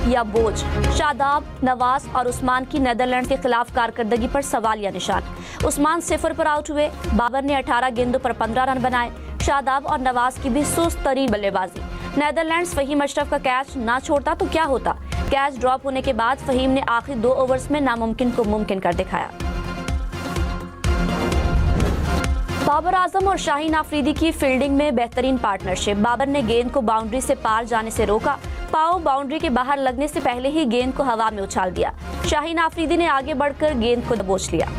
या बोझ? शादाब, नवाज और उस्मान की नीदरलैंड के खिलाफ कारकर्दगी पर सवालिया निशान। उस्मान 0 पर आउट हुए। बाबर ने 18 गेंदों पर 15 रन बनाए। शादाब और नवाज की भी सुस्त तरीन बल्लेबाजी। नीदरलैंड्स फहीम अशरफ का कैच ना छोड़ता तो क्या होता। कैच ड्रॉप होने के बाद फहीम ने आखिरी 2 ओवर्स में नामुमकिन को मुमकिन कर दिखाया। बाबर आजम और शाहीन आफरीदी की फील्डिंग में बेहतरीन पार्टनरशिप। बाबर ने गेंद को बाउंड्री से पार जाने से रोका। पाव बाउंड्री के बाहर लगने से पहले ही गेंद को हवा में उछाल दिया। शाहीन आफरीदी ने आगे बढ़कर गेंद को दबोच लिया।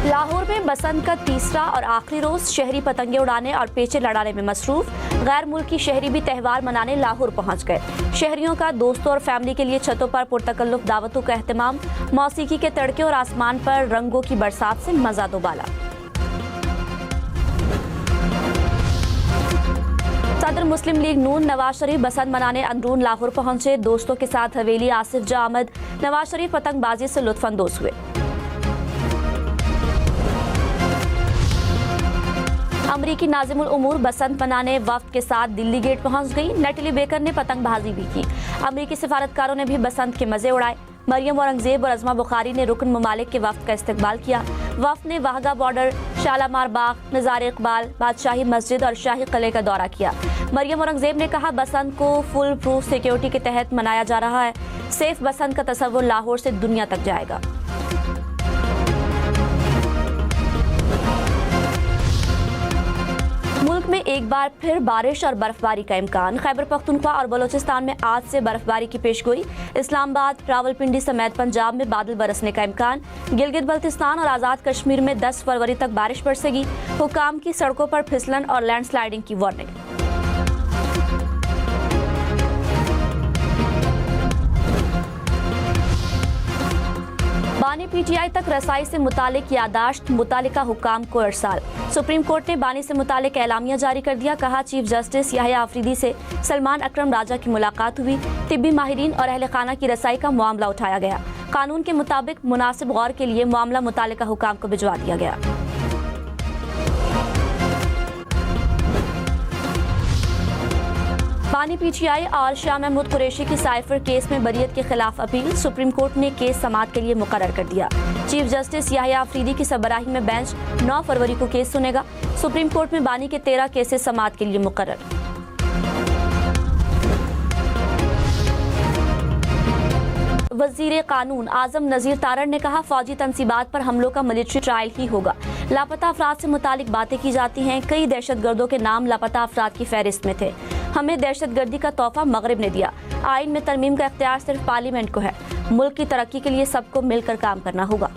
लाहौर में बसंत का तीसरा और आखिरी रोज शहरी पतंगे उड़ाने और पेचे लड़ाने में मसरूफ। गैर मुल्की शहरी भी त्यौहार मनाने लाहौर पहुंच गए। शहरियों का दोस्तों और फैमिली के लिए छतों पर पुरतकल्लुफ दावतों का एहतमाम। मौसीकी के तड़के और आसमान पर रंगों की बरसात से मजा दोबाला। सदर मुस्लिम लीग नून नवाज शरीफ बसंत मनाने अंदरून लाहौर पहुंचे। दोस्तों के साथ हवेली आसिफ जा आमद। नवाज शरीफ पतंगबाजी से लुत्फानंदोज हुए। अमरीकी नाज़िमुल उमूर बसंत मनाने वफ्द के साथ दिल्ली गेट पहुंच गई। नटली बेकर ने पतंगबाजी भी की। अमरीकी सिफारतकारों ने भी बसंत के मजे उड़ाए। मरियम औरंगजेब और अजमा बुखारी ने रुकन ममालिक के वफ्द का इस्तकबाल किया। वफ्द ने वाहगा बॉर्डर, शालामार बाग, नज़ारे इकबाल, बादशाही मस्जिद और शाही किले का दौरा किया। मरियम औरंगजेब ने कहा, बसंत को फुल प्रूफ सिक्योरिटी के तहत मनाया जा रहा है। सेफ बसंत का तस्वुर लाहौर से दुनिया तक जाएगा। मुल्क में एक बार फिर बारिश और बर्फबारी का इम्कान। खैबर पख्तूनख्वा और बलोचिस्तान में आज से बर्फबारी की पेशगोई। इस्लामाबाद, रावलपिंडी समेत पंजाब में बादल बरसने का इम्कान। गिलगित बल्तिस्तान और आज़ाद कश्मीर में 10 फरवरी तक बारिश बरसेगी। हुकाम की सड़कों पर फिसलन और लैंडस्लाइडिंग की वार्निंग। बानी पीटीआई तक रसाई से मुतालिक यादाश्त, मुतालिका हुकाम को इरसाल। सुप्रीम कोर्ट ने बानी से मुतालिक एलामिया जारी कर दिया। कहा, चीफ जस्टिस याहिया आफरीदी से सलमान अकरम राजा की मुलाकात हुई। तिब्बी माहिरीन और अहले खाना की रसाई का मामला उठाया गया। कानून के मुताबिक मुनासिब गौर के लिए मामला मुतालिका हुकाम को भिजवा दिया गया। बानी पीटीआई और शाह महमूद कुरैशी की साइफर केस में बरियत के खिलाफ अपील। सुप्रीम कोर्ट ने केस समाअत के लिए मुकर्रर कर दिया। चीफ जस्टिस याहिया आफरीदी की सरबराही में बेंच 9 फरवरी को केस सुनेगा। सुप्रीम कोर्ट में बानी के 13 केसेस समाअत के लिए मुकर्रर। वजीर कानून आजम नजीर तारड़ ने कहा, फौजी तनसीबात पर हमलों का मिलिट्री ट्रायल ही होगा। लापता अफराद से मुतालिक बातें की जाती हैं। कई दहशतगर्दों के नाम लापता अफराद की फहरिस्त में थे। हमें दहशतगर्दी का तोहफा मगरिब ने दिया। आइन में तरमीम का इख्तियार सिर्फ पार्लियामेंट को है। मुल्क की तरक्की के लिए सबको मिलकर काम करना होगा।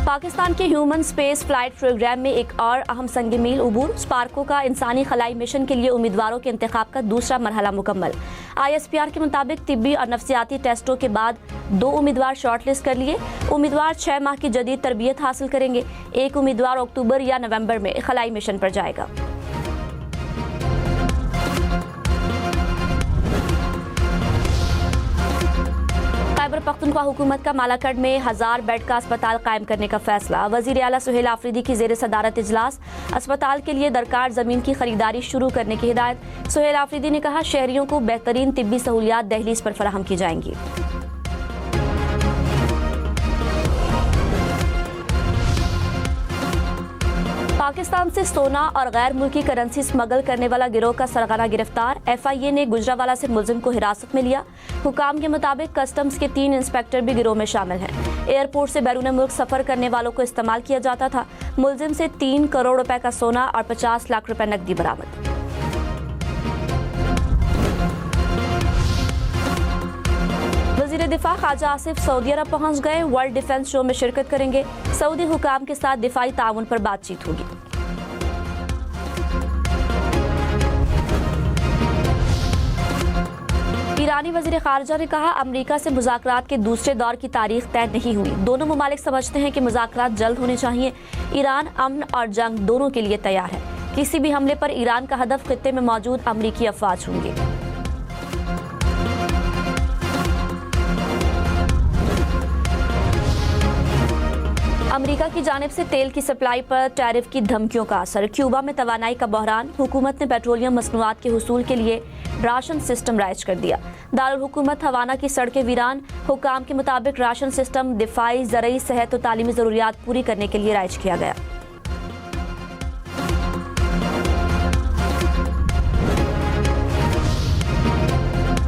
पाकिस्तान के ह्यूमन स्पेस फ्लाइट प्रोग्राम में एक और अहम संग मील उबूर। स्पार्को का इंसानी खलाई मिशन के लिए उम्मीदवारों के इंतखाब का दूसरा मरहला मुकम्मल। ISPR के मुताबिक तिब्बी और नफ्सियाती टेस्टों के बाद 2 उम्मीदवार शॉर्टलिस्ट कर लिए। उम्मीदवार 6 माह की जदीद तरबियत हासिल करेंगे। एक उम्मीदवार अक्टूबर या नवंबर में खलाई मिशन पर जाएगा। खैबर पख्तूनख्वा हुकूमत का मालाकड़ में 1000 बेड का अस्पताल कायम करने का फैसला। वजीर आला सुहेल आफरीदी की जेर सदारत इजलास। अस्पताल के लिए दरकार जमीन की खरीदारी शुरू करने की हिदायत। सुहेल आफरीदी ने कहा, शहरियों को बेहतरीन तिब्बी सहूलियात दहलीज पर फराहम की जाएंगी। पाकिस्तान से सोना और गैर मुल्की करेंसी स्मगल करने वाला गिरोह का सरगना गिरफ्तार। FIA ने गुजरावाला से मुलजिम को हिरासत में लिया। हुकाम के मुताबिक कस्टम्स के 3 इंस्पेक्टर भी गिरोह में शामिल हैं। एयरपोर्ट से बैरून मुल्क सफर करने वालों को इस्तेमाल किया जाता था। मुलजिम से 3 करोड़ रुपए का सोना और 50 लाख रुपए नकदी बरामद। वजीर दिफा ख्वाजा आसिफ सऊदी अरब पहुंच गए। वर्ल्ड डिफेंस शो में शिरकत करेंगे। सऊदी हुकाम के साथ दिफाई ताउन पर बातचीत होगी। ईरानी वजीर खारजा ने कहा, अमरीका से मुज़ाकरात के दूसरे दौर की तारीख तय नहीं हुई। दोनों ममालिक समझते हैं कि मुज़ाकरात जल्द होने चाहिए। ईरान अमन और जंग दोनों के लिए तैयार है। किसी भी हमले पर ईरान का हदफ खित्ते में मौजूद अमरीकी अफवाज होंगे। की जानिब से तेल की सप्लाई पर टैरिफ की धमकियों का असर। क्यूबा में तवानाई का बहरान, हुकूमत ने पेट्रोलियम मसनूआत के हुसूल के लिए राशन सिस्टम राइज कर दिया। दारुल हुकूमत हवाना की सड़कें वीरान। हुकाम के मुताबिक राशन सिस्टम दिफाई, ज़रूरी, सेहत और तालीमी ज़रूरियात पूरी करने के लिए राइज किया गया।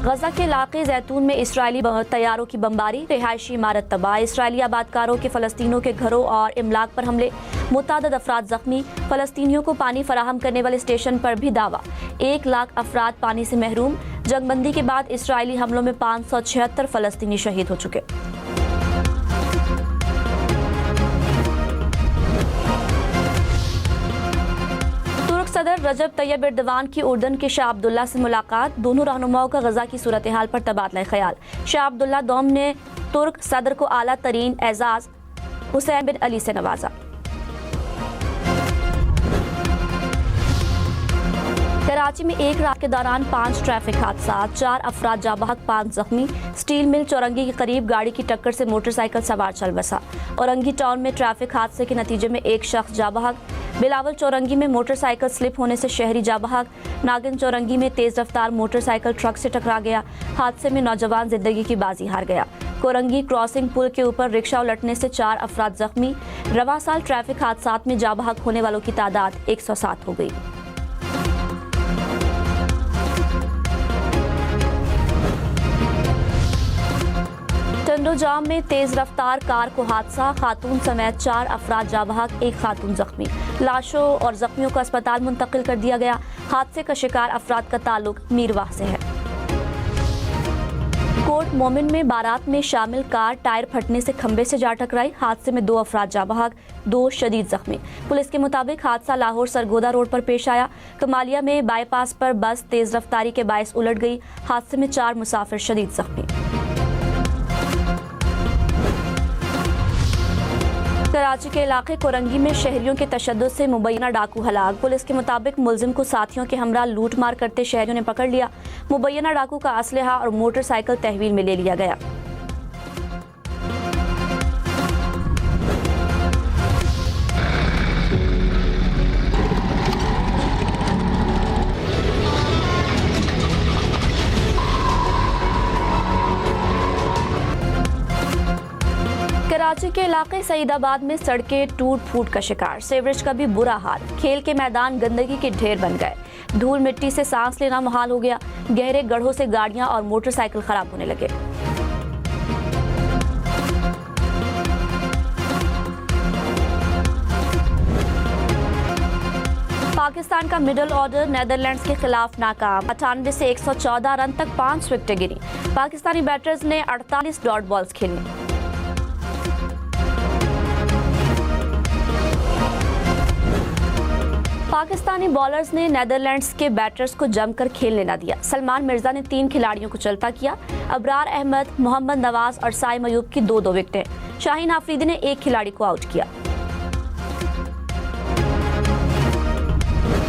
गजा के इलाके जैतून में इसराइली तैयारों की बमबारी, रिहायशी इमारत तबाह। इसराइली आबादकारों के फ़लस्तीनियों के घरों और इमलाक पर हमले, मुतादद अफराद जख्मी। फ़लस्तीनियों को पानी फराहम करने वाले स्टेशन पर भी दावा। 1 लाख अफराद पानी से महरूम। जंगबंदी के बाद इसराइली हमलों में 576 फ़लस्तीनी शहीद हो चुके। सदर रजब तैयब एर्दोगान की उर्दन के शाह अब्दुल्ला से मुलाकात। दोनों रहनुमाओं का गजा की सूरत हाल पर तबादला ख्याल। शाह अब्दुल्ला दोम ने तुर्क सदर को आला तरीन एजाज हुसैन बिन अली से नवाजा। कराची में एक रात के दौरान 5 ट्रैफिक हादसा, 4 अफराद जाबहक, 5 जख्मी। स्टील मिल चौरंगी के करीब गाड़ी की टक्कर से मोटरसाइकिल सवार चल बसा। औरंगी टाउन में ट्रैफिक हादसे के नतीजे में एक शख्स जाबहक। बिलावल चौरंगी में मोटरसाइकिल स्लिप होने से शहरी जाबहक। नागिन चौरंगी में तेज रफ्तार मोटरसाइकिल ट्रक से टकरा गया। हादसे में नौजवान जिंदगी की बाजी हार गया। कोरंगी क्रॉसिंग पुल के ऊपर रिक्शा उलटने से 4 अफराद जख्मी। रवा साल ट्रैफिक हादसात में जाबहक होने वालों की तादाद 107 हो गई। टंडो जाम में तेज रफ्तार कार को हादसा, खातून समेत 4 अफराद जाबहक, 1 खातून जख्मी। लाशों और जख्मियों को अस्पताल मुंतकिल कर दिया गया। हादसे का शिकार अफराद का ताल्लुक मीरवाह से है। कोट मोमिन में बारात में शामिल कार टायर फटने से खंबे से जा टकराई। हादसे में 2 अफराद जाबहक, 2 शदीद जख्मी। पुलिस के मुताबिक हादसा लाहौर सरगोदा रोड पर पेश आया। कमालिया में बाईपास पर बस तेज रफ्तारी के बायस उलट गई। हादसे में 4 मुसाफिर शदीद जख्मी। कराची के इलाके कोरंगी में शहरियों के तशद्दुद से मुबैना डाकू हलाक। पुलिस के मुताबिक मुलजिम को साथियों के हमरा लूट मार करते शहरियों ने पकड़ लिया। मुबैना डाकू का असलहा और मोटरसाइकिल तहवील में ले लिया गया। कराची के इलाके सईदाबाद में सड़कें टूट फूट का शिकार, सीवरेज का भी बुरा हाल। खेल के मैदान गंदगी के ढेर बन गए। धूल मिट्टी से सांस लेना मुहाल हो गया। गहरे गड्ढों से गाड़ियां और मोटरसाइकिल खराब होने लगे। पाकिस्तान का मिडल ऑर्डर नीदरलैंड्स के खिलाफ नाकाम। 98 से 114 रन तक 5 विकेटें गिरी। पाकिस्तानी बैटर्स ने 48 डॉट बॉल्स खेली। पाकिस्तानी बॉलर्स ने नीदरलैंड्स के बैटर्स को जमकर खेलने न दिया। सलमान मिर्जा ने 3 खिलाड़ियों को चलता किया। अबरार अहमद, मोहम्मद नवाज और साइम अयूब की 2-2 विकेटें। शाहीन आफरीदी ने 1 खिलाड़ी को आउट किया।